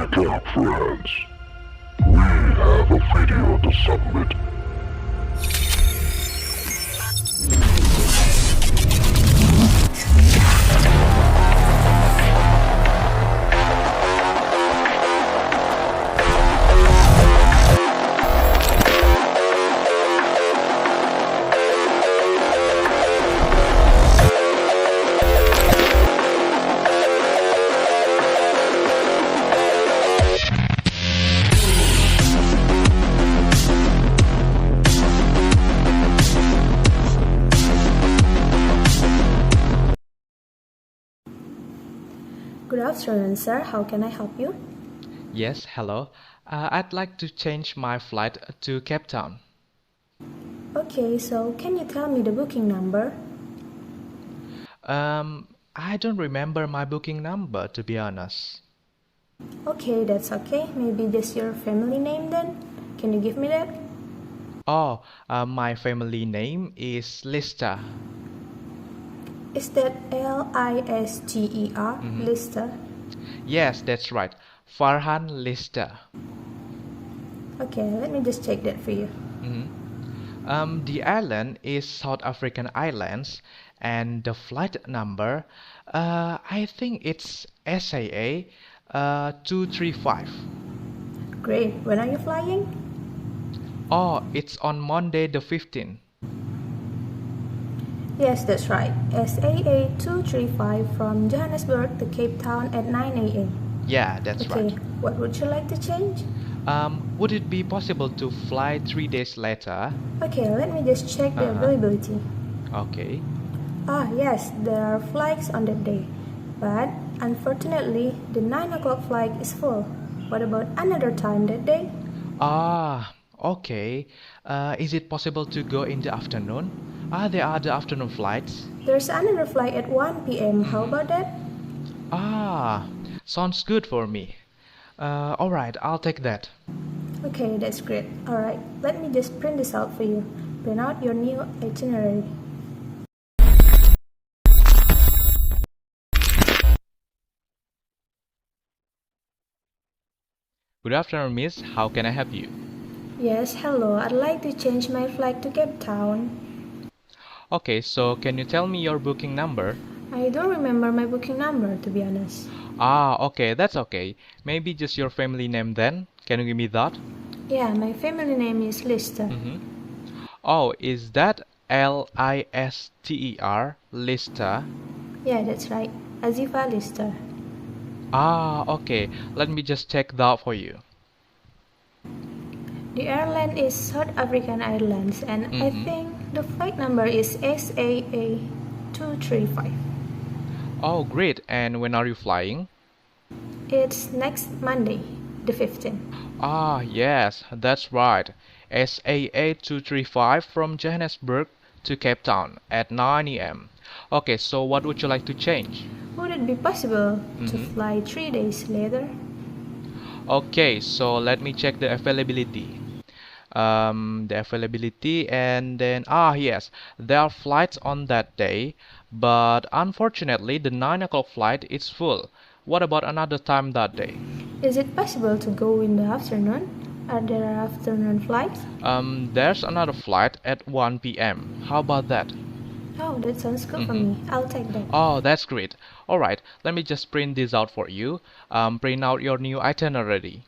Wake up, friends. We have a video to submit. Good afternoon, sir. How can I help you? Yes, hello. I'd like to change my flight to Cape Town. Okay, so can you tell me the booking number? I don't remember my booking number, to be honest. Okay, that's okay. Maybe just your family name then? Can you give me that? Oh, my family name is Lista. Is that Lister? Lister? Yes, that's right. Farhan Lista. Okay, let me just check that for you. The island is South African Islands, and the flight number, I think it's SAA 235. Great. When are you flying? Oh, it's on Monday the 15th. Yes, that's right. SAA 235 from Johannesburg to Cape Town at 9 a.m. Yeah, that's Okay, right. what would you like to change? Would it be possible to fly 3 days later? Okay, let me just check the Uh-huh. availability. Okay. Ah, yes, there are flights on that day. But unfortunately, the 9 o'clock flight is full. What about another time that day? Ah, okay. Is it possible to go in the afternoon? There are the afternoon flights. There's another flight at 1 p.m. How about that? Ah, sounds good for me. All right, I'll take that. Okay, that's great. Alright, let me just print this out for you. Print out your new itinerary. Good afternoon, miss. How can I help you? Yes, hello. I'd like to change my flight to Cape Town. Okay, so can you tell me your booking number? I don't remember my booking number, to be honest. Okay, that's okay. Maybe just your family name then? Can you give me that? Yeah, my family name is Lister. Oh, is that Lister, Lister? Yeah, that's right. Aziva Lister. Okay. Let me just check that for you. The airline is South African Airlines, and I think the flight number is SAA 235. Oh, great. And when are you flying? It's next Monday, the 15th. Yes, that's right. SAA 235 from Johannesburg to Cape Town at 9 a.m. Okay, so what would you like to change? Would it be possible to fly 3 days later? Okay, so let me check the availability. And then yes, there are flights on that day, but unfortunately the 9 o'clock flight is full. What about another time that day? Is it possible to go in the afternoon? Are there afternoon flights? There's another flight at 1 p.m. How about that? Oh, that sounds good for me. I'll take that. Oh, that's great. All right, let me just print this out for you. Print out your new itinerary.